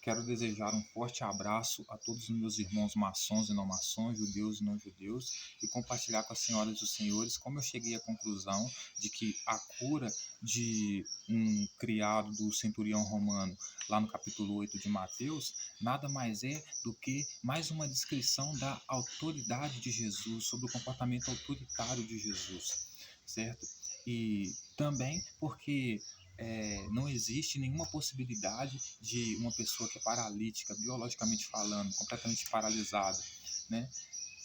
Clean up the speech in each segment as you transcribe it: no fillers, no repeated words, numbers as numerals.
Quero desejar um forte abraço a todos os meus irmãos maçons e não maçons, judeus e não judeus, e compartilhar com as senhoras e os senhores como eu cheguei à conclusão de que a cura de um criado do centurião romano, lá no capítulo 8 de Mateus, nada mais é do que mais uma descrição da autoridade de Jesus, sobre o comportamento autoritário de Jesus, certo? E também porque não existe nenhuma possibilidade de uma pessoa que é paralítica, biologicamente falando, completamente paralisada, né,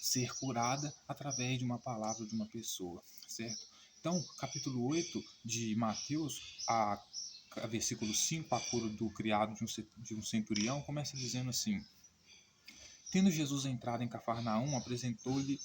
ser curada através de uma palavra de uma pessoa, certo? Então, capítulo 8 de Mateus, a versículo 5, a cura do criado de um centurião, começa dizendo assim: Tendo Jesus entrado em Cafarnaum, apresentou-lhe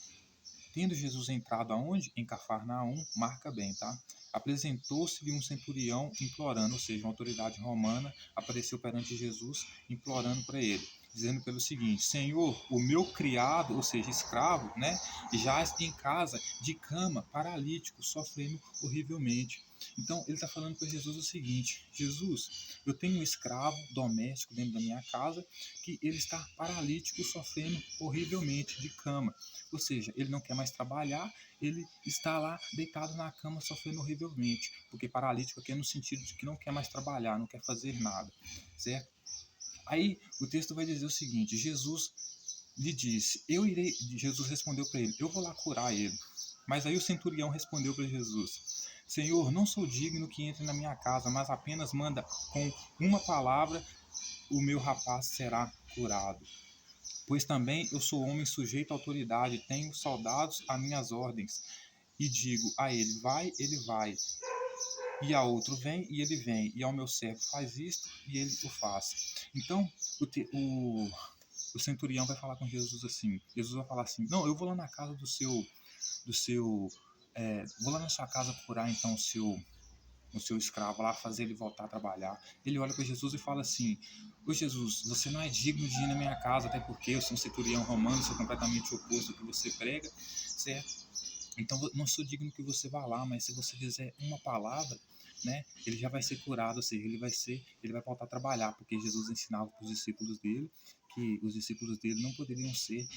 Tendo Jesus entrado aonde? Em Cafarnaum, marca bem, tá? Apresentou-se-lhe um centurião implorando, ou seja, uma autoridade romana apareceu perante Jesus implorando para ele, dizendo pelo seguinte: Senhor, o meu criado, ou seja, escravo, né, jaz em casa de cama, paralítico, sofrendo horrivelmente. Então ele está falando para Jesus o seguinte: Jesus, eu tenho um escravo doméstico dentro da minha casa que ele está paralítico, sofrendo horrivelmente de cama. Ou seja, ele não quer mais trabalhar, ele está lá deitado na cama sofrendo horrivelmente, porque paralítico aqui é no sentido de que não quer mais trabalhar, não quer fazer nada, certo? Aí o texto vai dizer o seguinte: Jesus lhe disse, Jesus respondeu para ele, eu vou lá curar ele. Mas aí o centurião respondeu para Jesus: Senhor, não sou digno que entre na minha casa, mas apenas manda com uma palavra, o meu rapaz será curado. Pois também eu sou homem sujeito à autoridade, tenho soldados a minhas ordens, e digo a ele vai, e a outro vem, e ele vem, e ao meu servo faz isto, e ele o faz. Então, o centurião vai falar com Jesus assim, Jesus vai falar assim, não, eu vou lá na casa vou lá na sua casa curar então o seu escravo lá, fazer ele voltar a trabalhar. Ele olha para Jesus e fala assim: Ô Jesus, você não é digno de ir na minha casa, até porque eu sou um centurião romano, sou completamente oposto ao que você prega, certo? Então não sou digno que você vá lá, mas se você dizer uma palavra, né, ele já vai ser curado, ou seja, ele vai voltar a trabalhar, porque Jesus ensinava para os discípulos dele que os discípulos dele não poderiam ser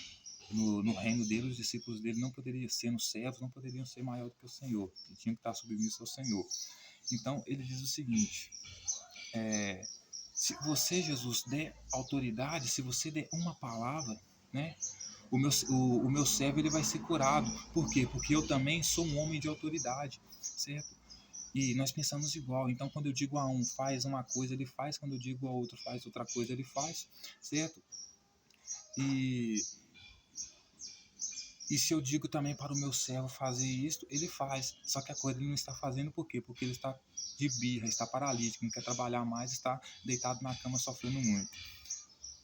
no reino dele, os discípulos dele não poderiam ser nos servos, não poderiam ser maior do que o Senhor, tinham que estar submissos ao Senhor. Então ele diz o seguinte: se você, Jesus, der autoridade, se você der uma palavra, né, o meu servo ele vai ser curado. Por quê? Porque eu também sou um homem de autoridade, certo? E nós pensamos igual. Então, quando eu digo a um faz uma coisa, ele faz. Quando eu digo a outro faz outra coisa, ele faz, certo? E E se eu digo também para o meu servo fazer isto, ele faz. Só que a coisa ele não está fazendo por quê? Porque ele está de birra, está paralítico, não quer trabalhar mais, está deitado na cama sofrendo muito.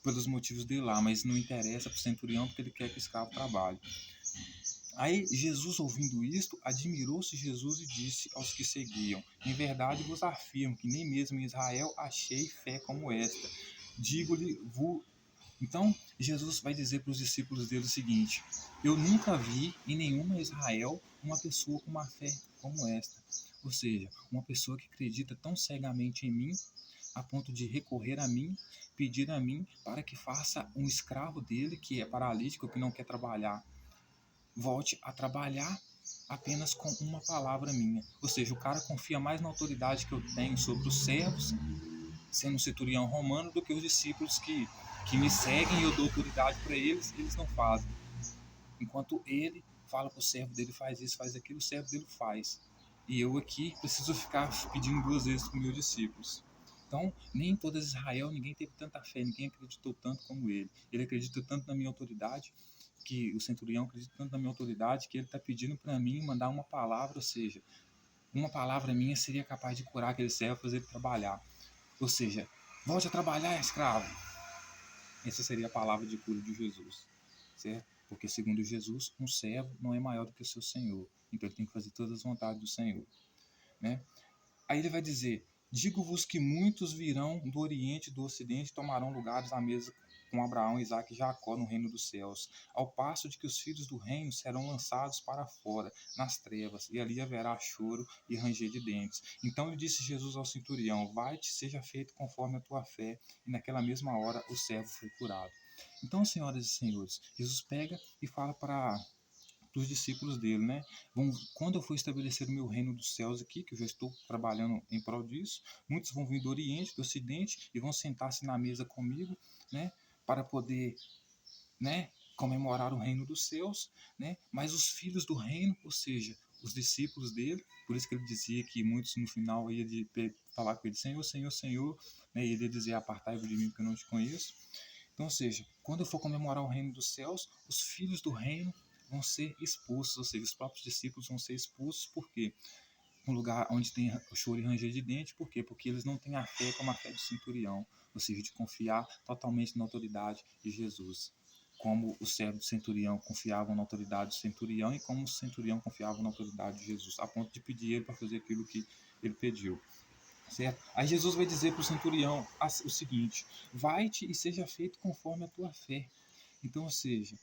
Pelos motivos dele lá, mas não interessa para o centurião porque ele quer que o escravo trabalhe. Aí Jesus, ouvindo isto, admirou-se Jesus e disse aos que seguiam: Em verdade vos afirmo que nem mesmo em Israel achei fé como esta. Digo-lhe, então, Jesus vai dizer para os discípulos dele o seguinte: Eu nunca vi em nenhuma Israel uma pessoa com uma fé como esta. Ou seja, uma pessoa que acredita tão cegamente em mim, a ponto de recorrer a mim, pedir a mim para que faça um escravo dele, que é paralítico, que não quer trabalhar, volte a trabalhar apenas com uma palavra minha. Ou seja, o cara confia mais na autoridade que eu tenho sobre os servos, sendo um centurião romano, do que os discípulos que me seguem e eu dou autoridade para eles, eles não fazem. Enquanto ele fala para o servo dele, faz isso, faz aquilo, o servo dele faz. E eu aqui preciso ficar pedindo duas vezes para os meus discípulos. Então, nem em toda Israel ninguém teve tanta fé, ninguém acreditou tanto como ele. Ele acredita tanto na minha autoridade, que o centurião acredita tanto na minha autoridade, que ele está pedindo para mim mandar uma palavra, ou seja, uma palavra minha seria capaz de curar aquele servo e fazer ele trabalhar. Ou seja, volte a trabalhar, escravo. Essa seria a palavra de cura de Jesus, certo? Porque, segundo Jesus, um servo não é maior do que o seu senhor. Então, ele tem que fazer todas as vontades do Senhor, né? Aí ele vai dizer: Digo-vos que muitos virão do Oriente e do Ocidente e tomarão lugares à mesa com Abraão, Isaque e Jacó no reino dos céus, ao passo de que os filhos do reino serão lançados para fora, nas trevas, e ali haverá choro e ranger de dentes. Então lhe disse Jesus ao centurião: vai-te, seja feito conforme a tua fé, e naquela mesma hora o servo foi curado. Então, senhoras e senhores, Jesus pega e fala para os discípulos dele, né? Quando eu for estabelecer o meu reino dos céus aqui, que eu já estou trabalhando em prol disso, muitos vão vir do Oriente, do Ocidente, e vão sentar-se na mesa comigo, né? Para poder, né, comemorar o reino dos céus, né? Mas os filhos do reino, ou seja, os discípulos dele, por isso que ele dizia que muitos no final iam falar com ele: Senhor, Senhor, Senhor, né? E ele ia dizer: apartai-vos de mim, porque eu não te conheço. Então, ou seja, quando eu for comemorar o reino dos céus, os filhos do reino vão ser expulsos, ou seja, os próprios discípulos vão ser expulsos. Por quê? Um lugar onde tem choro e ranger de dente. Por quê? Porque eles não têm a fé como a fé do centurião, ou seja, de confiar totalmente na autoridade de Jesus, como o servo do centurião confiava na autoridade do centurião e como o centurião confiava na autoridade de Jesus, a ponto de pedir ele para fazer aquilo que ele pediu. Certo? Aí Jesus vai dizer para o centurião o seguinte: vai-te e seja feito conforme a tua fé. Então, ou seja,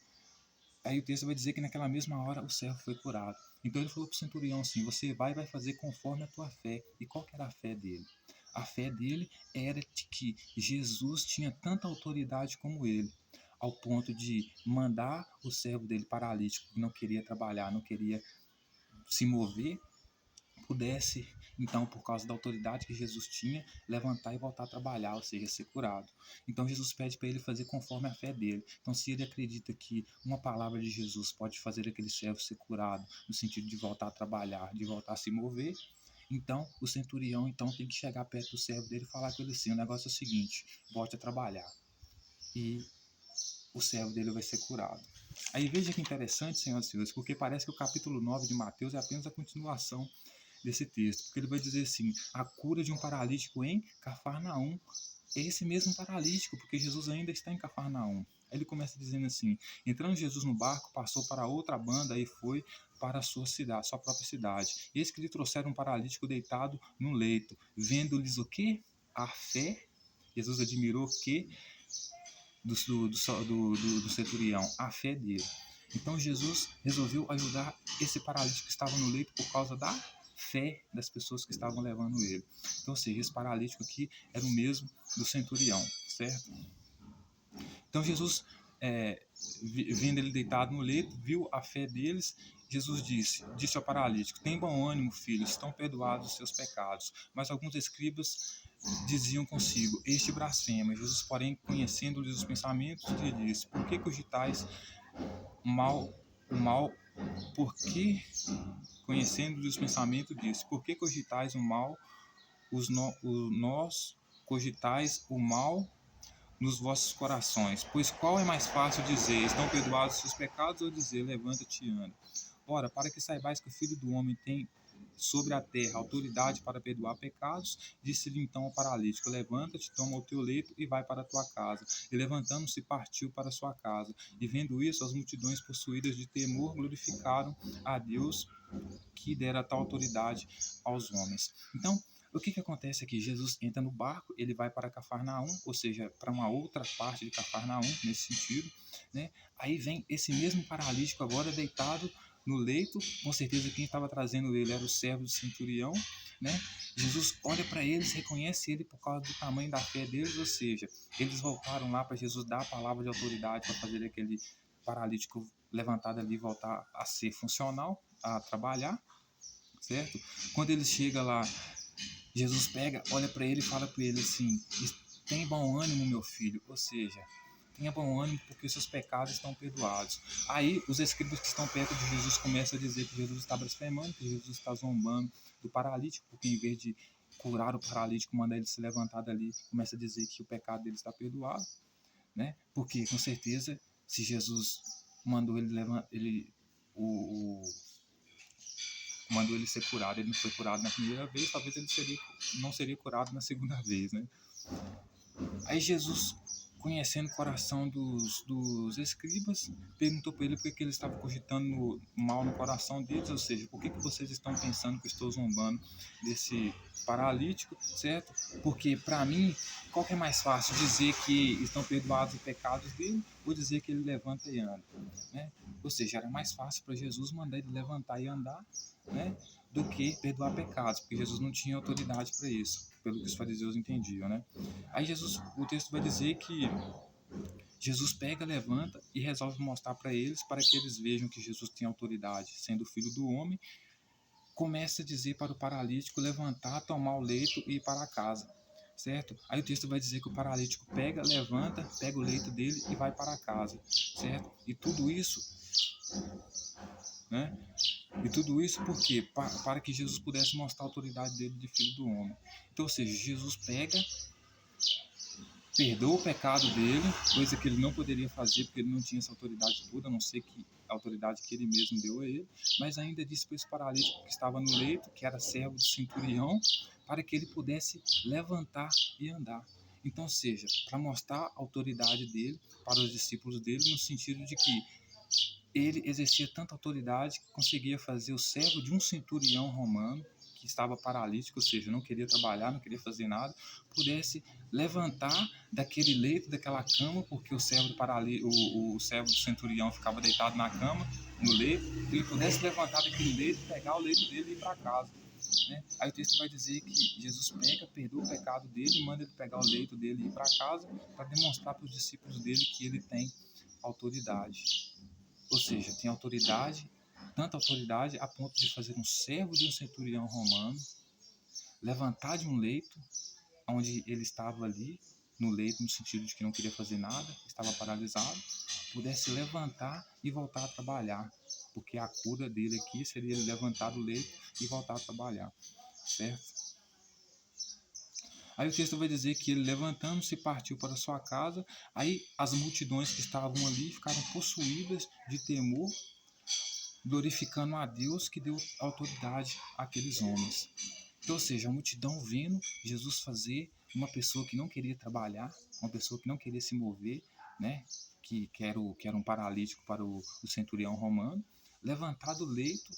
aí o texto vai dizer que naquela mesma hora o servo foi curado. Então ele falou para o centurião assim: você vai fazer conforme a tua fé. E qual que era a fé dele? A fé dele era de que Jesus tinha tanta autoridade como ele, ao ponto de mandar o servo dele paralítico, que não queria trabalhar, não queria se mover, pudesse, então, por causa da autoridade que Jesus tinha, levantar e voltar a trabalhar, ou seja, ser curado. Então, Jesus pede para ele fazer conforme a fé dele. Então, se ele acredita que uma palavra de Jesus pode fazer aquele servo ser curado, no sentido de voltar a trabalhar, de voltar a se mover, então, o centurião tem que chegar perto do servo dele e falar com ele assim: o negócio é o seguinte, volte a trabalhar. E o servo dele vai ser curado. Aí veja que interessante, senhoras e senhores, porque parece que o capítulo 9 de Mateus é apenas a continuação desse texto, porque ele vai dizer assim: a cura de um paralítico em Cafarnaum. É esse mesmo paralítico, porque Jesus ainda está em Cafarnaum. Aí ele começa dizendo assim: entrando Jesus no barco, passou para outra banda e foi para a sua cidade, sua própria cidade. Eis que lhe trouxeram um paralítico deitado no leito. Vendo-lhes o quê? A fé. Jesus admirou que do centurião, a fé dele. Então Jesus resolveu ajudar esse paralítico que estava no leito por causa da fé das pessoas que estavam levando ele. Então, ou seja, esse paralítico aqui era o mesmo do centurião, certo? Então Jesus, vendo ele deitado no leito, viu a fé deles. Jesus disse ao paralítico: tem bom ânimo, filho, estão perdoados os seus pecados. Mas alguns escribas diziam consigo: este blasfema. Jesus, porém, conhecendo-lhes os pensamentos, lhe disse: por que cogitais o mal? Por que, conhecendo-lhes os pensamentos, disse: por que cogitais o mal? Nós cogitais o mal nos vossos corações. Pois qual é mais fácil dizer: estão perdoados os seus pecados, ou dizer: levanta-te e anda? Ora, para que saibais que o Filho do Homem tem sobre a terra autoridade para perdoar pecados, disse-lhe então ao paralítico: levanta-te, toma o teu leito e vai para a tua casa. E levantando-se, partiu para a sua casa. E vendo isso, as multidões possuídas de temor glorificaram a Deus, que dera tal autoridade aos homens. Então, o que acontece aqui? Jesus entra no barco, ele vai para Cafarnaum, ou seja, para uma outra parte de Cafarnaum, nesse sentido, né? Aí vem esse mesmo paralítico agora deitado no leito. Com certeza quem estava trazendo ele era o servo do centurião, né? Jesus olha para eles, reconhece ele por causa do tamanho da fé deles, ou seja, eles voltaram lá para Jesus dar a palavra de autoridade para fazer aquele paralítico levantado ali voltar a ser funcional, a trabalhar, certo? Quando ele chega lá, Jesus pega, olha para ele e fala para ele assim: tem bom ânimo, meu filho, ou seja, tenha bom ânimo porque os seus pecados estão perdoados. Aí os escribas que estão perto de Jesus começam a dizer que Jesus está blasfemando, que Jesus está zombando do paralítico, porque em vez de curar o paralítico, mandar ele se levantar dali, começa a dizer que o pecado dele está perdoado, né? Porque com certeza, se Jesus mandou ele levantar, mandou ele ser curado, ele não foi curado na primeira vez, talvez ele não seria curado na segunda vez, né? Aí Jesus conhecendo o coração dos escribas, perguntou para ele por que ele estava cogitando mal no coração deles, ou seja, por que vocês estão pensando que eu estou zombando desse paralítico, certo? Porque para mim, qual que é mais fácil, dizer que estão perdoados os pecados dele ou dizer que ele levanta e anda, né? Ou seja, era mais fácil para Jesus mandar ele levantar e andar, né, do que perdoar pecados, porque Jesus não tinha autoridade para isso, pelo que os fariseus entendiam, né? Aí Jesus, o texto vai dizer que Jesus pega, levanta e resolve mostrar para que eles vejam que Jesus tem autoridade, sendo o Filho do Homem. Começa a dizer para o paralítico levantar, tomar o leito e ir para casa, certo? Aí o texto vai dizer que o paralítico pega, levanta, pega o leito dele e vai para casa, certo? E tudo isso, né? E tudo isso por quê? Para que Jesus pudesse mostrar a autoridade dele de Filho do Homem. Então, ou seja, Jesus pega, perdoa o pecado dele, coisa que ele não poderia fazer porque ele não tinha essa autoridade toda, a não ser que a autoridade que ele mesmo deu a ele, mas ainda disse para esse paralítico que estava no leito, que era servo do centurião, para que ele pudesse levantar e andar. Então, seja, para mostrar a autoridade dele para os discípulos dele, no sentido de que ele exercia tanta autoridade que conseguia fazer o servo de um centurião romano, que estava paralítico, ou seja, não queria trabalhar, não queria fazer nada, pudesse levantar daquele leito, daquela cama, porque o servo o servo do centurião ficava deitado na cama, no leito, que ele pudesse levantar daquele leito, pegar o leito dele e ir para casa, né? Aí o texto vai dizer que Jesus pega, perdoa o pecado dele e manda ele pegar o leito dele e ir para casa, para demonstrar para os discípulos dele que ele tem autoridade. Ou seja, tem autoridade, tanta autoridade a ponto de fazer um servo de um centurião romano levantar de um leito onde ele estava ali, no leito no sentido de que não queria fazer nada, estava paralisado, pudesse levantar e voltar a trabalhar, porque a cura dele aqui seria ele levantar do leito e voltar a trabalhar, certo? Aí o texto vai dizer que ele, levantando-se, partiu para sua casa. Aí as multidões que estavam ali ficaram possuídas de temor, glorificando a Deus que deu autoridade àqueles homens. Então, ou seja, a multidão vendo Jesus fazer, uma pessoa que não queria trabalhar, uma pessoa que não queria se mover, né, que era um paralítico para o centurião romano, levantar do leito,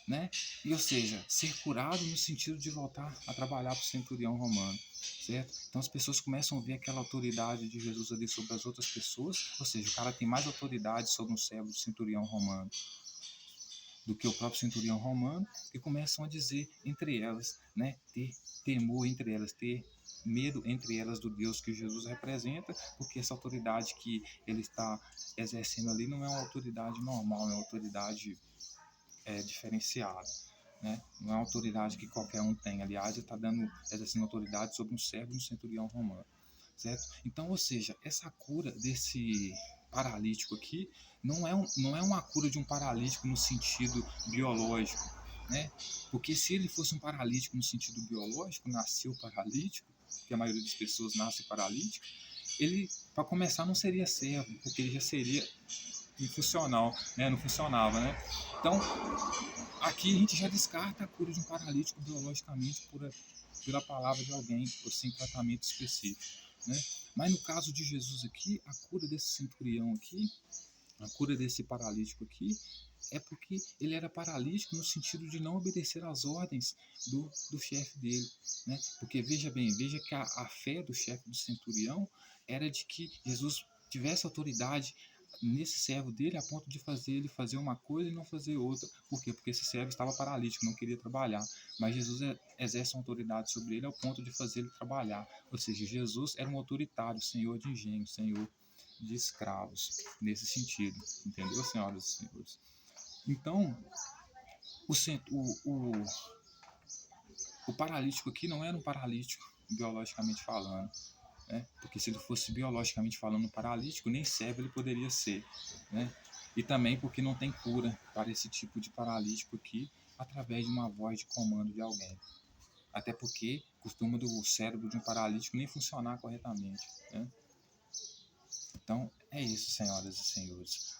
né, e, ou seja, ser curado no sentido de voltar a trabalhar para o centurião romano, certo? Então as pessoas começam a ver aquela autoridade de Jesus ali sobre as outras pessoas, ou seja, o cara tem mais autoridade sobre um servo do centurião romano do que o próprio centurião romano, e começam a dizer entre elas, né, ter temor entre elas, ter medo entre elas do Deus que Jesus representa, porque essa autoridade que ele está exercendo ali não é uma autoridade normal, é uma autoridade diferenciada, né? Não é uma autoridade que qualquer um tem. Aliás, ele está exercendo autoridade sobre um servo e um centurião romano, certo? Então, ou seja, essa cura desse paralítico aqui não é uma cura de um paralítico no sentido biológico, né? Porque se ele fosse um paralítico no sentido biológico, nasceu paralítico, que a maioria das pessoas nasce paralítico, ele, para começar, não seria servo, porque ele já seria infuncional, né? Não funcionava, né? Então, aqui a gente já descarta a cura de um paralítico biologicamente pela palavra de alguém, ou sem tratamento específico, né? Mas no caso de Jesus aqui, a cura desse centurião aqui, a cura desse paralítico aqui, é porque ele era paralítico no sentido de não obedecer às ordens do chefe dele, né? Porque veja que a fé do chefe do centurião era de que Jesus tivesse autoridade nesse servo dele a ponto de fazer ele fazer uma coisa e não fazer outra. Por quê? Porque esse servo estava paralítico, não queria trabalhar. Mas Jesus exerce uma autoridade sobre ele ao ponto de fazer ele trabalhar. Ou seja, Jesus era um autoritário, senhor de engenho, senhor de escravos, nesse sentido. Entendeu, senhoras e senhores? Então, o paralítico aqui não era um paralítico biologicamente falando, né? Porque se ele fosse biologicamente falando um paralítico, nem servo ele poderia ser, né? E também porque não tem cura para esse tipo de paralítico aqui através de uma voz de comando de alguém. Até porque costuma do cérebro de um paralítico nem funcionar corretamente, né? Então, é isso, senhoras e senhores.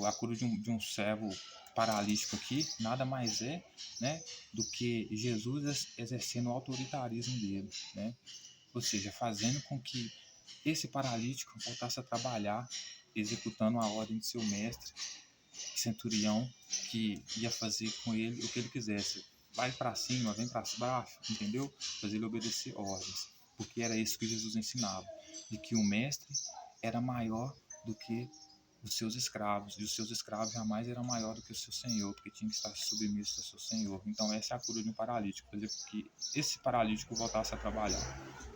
A cura de um servo paralítico aqui nada mais é, né, do que Jesus exercendo o autoritarismo dele, né? Ou seja, fazendo com que esse paralítico voltasse a trabalhar, executando a ordem de seu mestre, centurião, que ia fazer com ele o que ele quisesse. Vai para cima, vem para baixo, entendeu? Fazer ele obedecer ordens. Porque era isso que Jesus ensinava, de que o mestre era maior do que os seus escravos, e os seus escravos jamais eram maior do que o seu senhor, porque tinha que estar submisso ao seu senhor. Então essa é a cura de um paralítico, fazer com que esse paralítico voltasse a trabalhar.